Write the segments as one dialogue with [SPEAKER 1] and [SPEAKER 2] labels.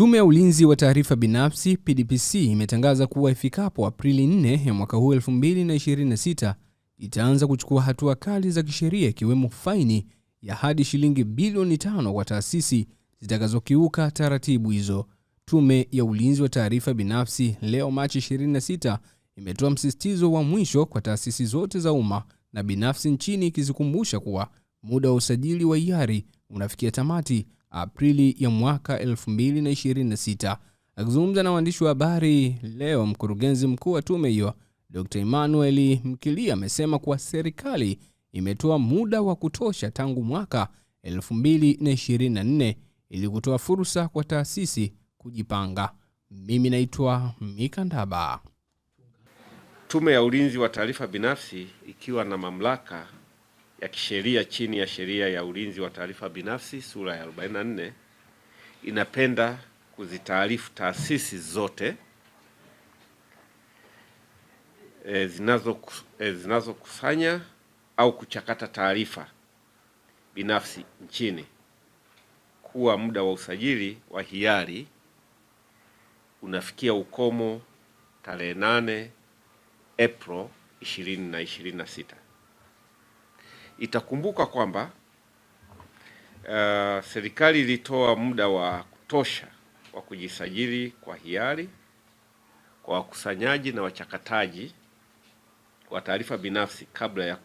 [SPEAKER 1] Tume ya Ulinzi wa Taarifa Binafsi PDPC imetangaza kuwa ifikapo Aprili 4 ya mwaka huu 2026 itaanza kuchukua hatua kali za kisheria ikiwemo faini ya hadi shilingi bilioni 5 kwa taasisi zitakazokiuka taratibu hizo. Tume ya Ulinzi wa Taarifa Binafsi leo Machi 26 imetoa msisitizo wa mwisho kwa taasisi zote za umma na binafsi nchini, ikizikumbusha kuwa muda wa usajili wa hiari unafikia tamati Aprili ya mwaka 2026. Akizungumza na waandishi wa habari leo, mkurugenzi mkuu wa tume hiyo Dr. Emmanuel Mkilia amesema kuwa serikali imetoa muda wa kutosha tangu mwaka 2024 ili kutoa fursa kwa taasisi kujipanga. Mimi naitwa Mika Ndaba.
[SPEAKER 2] Tume ya Ulinzi wa Taarifa Binafsi ikiwa na mamlaka ya kisheria chini ya Sheria ya Ulinzi wa Taarifa Binafsi sura ya 44 inapenda kuzitaarifu taasisi zote zinazokusanya au kuchakata taarifa binafsi nchini kuwa muda wa usajili wa hiari unafikia ukomo tarehe 8 Aprili 2026. Itakumbuka kwamba serikali ilitoa muda wa kutosha wa kujisajili kwa hiari kwa wakusanyaji na wachakataji wa taarifa binafsi kabla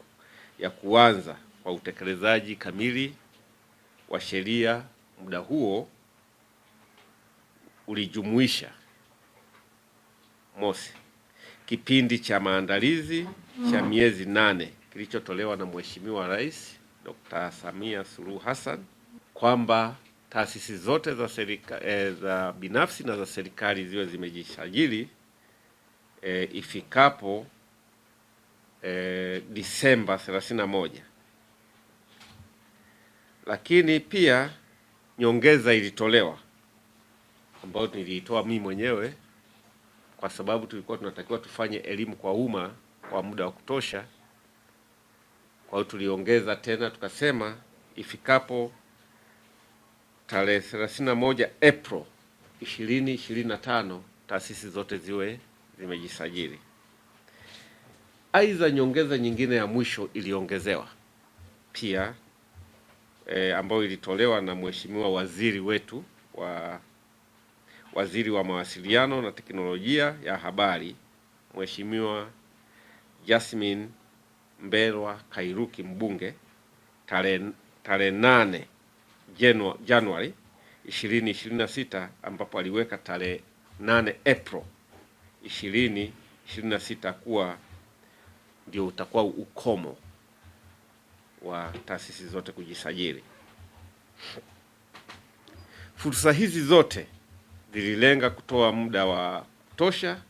[SPEAKER 2] ya kuanza kwa utekelezaji kamili wa sheria. Muda huo ulijumuisha: mosi, kipindi cha maandalizi cha miezi 8 kilichotolewa na Mheshimiwa Rais Dr. Samia Suluhu Hassan kwamba taasisi zote za serikali, za binafsi na za serikali ziwe zimejisajili ifikapo Disemba 31. Lakini pia nyongeza ilitolewa ambayo niliitoa mimi mwenyewe kwa sababu tulikuwa tunatakiwa tufanye elimu kwa umma kwa muda wa kutosha. Kwa hiyo tuliongeza tena tukasema ifikapo tarehe 31 Aprili 2025 taasisi zote ziwe zimejisajili. Aidha, nyongeza nyingine ya mwisho iliongezewa pia ambayo ilitolewa na Mheshimiwa waziri wetu Waziri wa Mawasiliano na Teknolojia ya Habari, Mheshimiwa Jasmine Mbelwa Kairuki mbunge, tarehe 8 Januari 2026, ambapo aliweka tarehe 8 Aprili 2026 kuwa ndio utakuwa ukomo wa taasisi zote kujisajili. Fursa hizi zote zililenga kutoa muda wa kutosha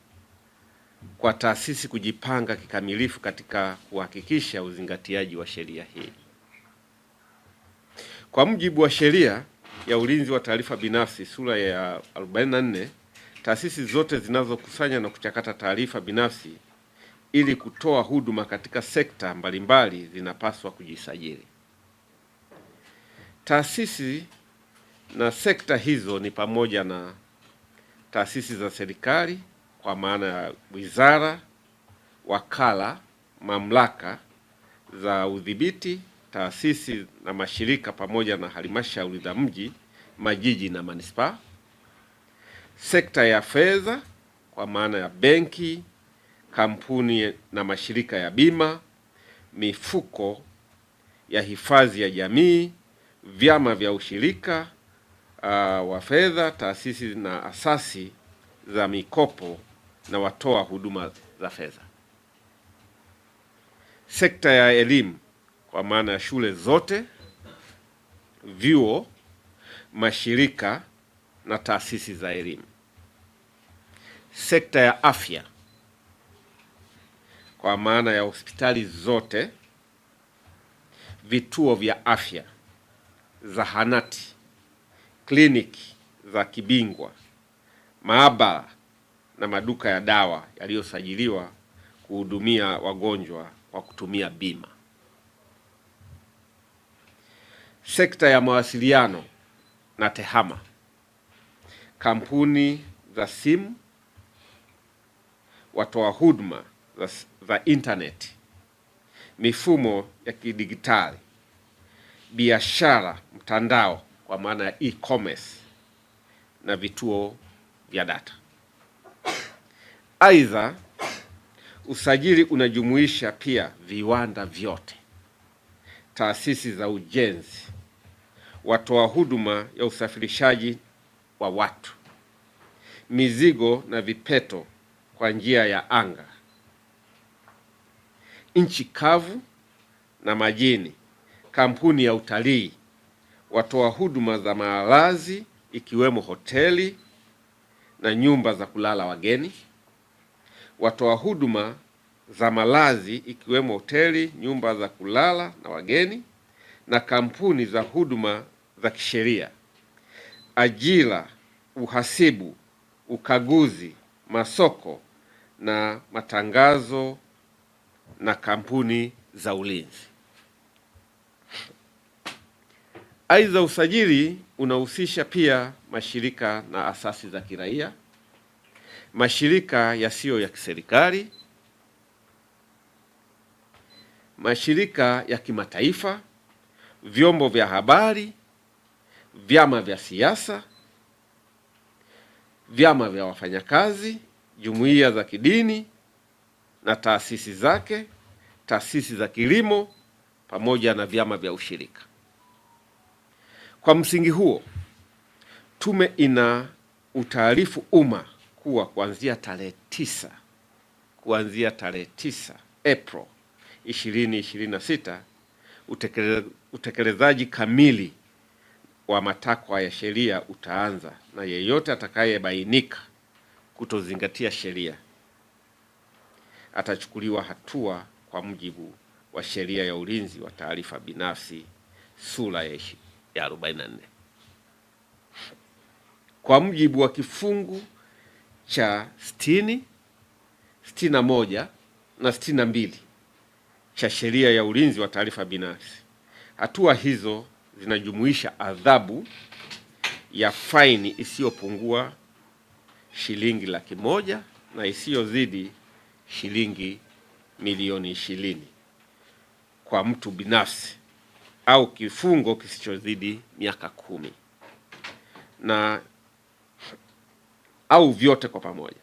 [SPEAKER 2] kwa taasisi kujipanga kikamilifu katika kuhakikisha uzingatiaji wa sheria hii. Kwa mujibu wa Sheria ya Ulinzi wa Taarifa Binafsi sura ya 44, taasisi zote zinazokusanya na kuchakata taarifa binafsi ili kutoa huduma katika sekta mbalimbali zinapaswa kujisajili. Taasisi na sekta hizo ni pamoja na taasisi za serikali kwa maana ya wizara, wakala, mamlaka za udhibiti, taasisi na mashirika pamoja na halmashauri za mji, majiji na manispaa. Sekta ya fedha kwa maana ya benki, kampuni na mashirika ya bima, mifuko ya hifadhi ya jamii, vyama vya ushirika wa fedha, taasisi na asasi za mikopo na watoa huduma za fedha. Sekta ya elimu kwa maana ya shule zote, vyuo, mashirika na taasisi za elimu. Sekta ya afya kwa maana ya hospitali zote, vituo vya afya, zahanati, kliniki za kibingwa, maabara na maduka ya dawa yaliyosajiliwa kuhudumia wagonjwa kwa kutumia bima. Sekta ya mawasiliano na tehama kampuni za simu, watoa huduma za internet, mifumo ya kidigitali, biashara mtandao kwa maana ya e-commerce na vituo vya data. Aidha, usajili unajumuisha pia viwanda vyote, taasisi za ujenzi, watoa huduma ya usafirishaji wa watu, mizigo na vipeto kwa njia ya anga, nchi kavu na majini, kampuni ya utalii, watoa huduma za malazi ikiwemo hoteli na nyumba za kulala wageni, watoa huduma za malazi ikiwemo hoteli, nyumba za kulala na wageni, na kampuni za huduma za kisheria, ajira, uhasibu, ukaguzi, masoko na matangazo, na kampuni za ulinzi. Aidha, usajili unahusisha pia mashirika na asasi za kiraia, mashirika yasiyo ya kiserikali, mashirika ya kimataifa, vyombo vya habari, vyama vya siasa, vyama vya wafanyakazi, jumuiya za kidini na taasisi zake, taasisi za kilimo pamoja na vyama vya ushirika. Kwa msingi huo, tume ina utaarifu umma kuwa kuanzia tarehe 9 April 2026 utekelezaji kamili wa matakwa ya sheria utaanza, na yeyote atakayebainika kutozingatia sheria atachukuliwa hatua kwa mujibu wa sheria ya ulinzi wa taarifa binafsi sura ya 44. Kwa mujibu wa kifungu cha 60, 61 na 62 cha sheria ya ulinzi wa taarifa binafsi, hatua hizo zinajumuisha adhabu ya faini isiyopungua shilingi 100,000 na isiyozidi shilingi milioni 20 kwa mtu binafsi, au kifungo kisichozidi miaka 10 na au vyote kwa pamoja.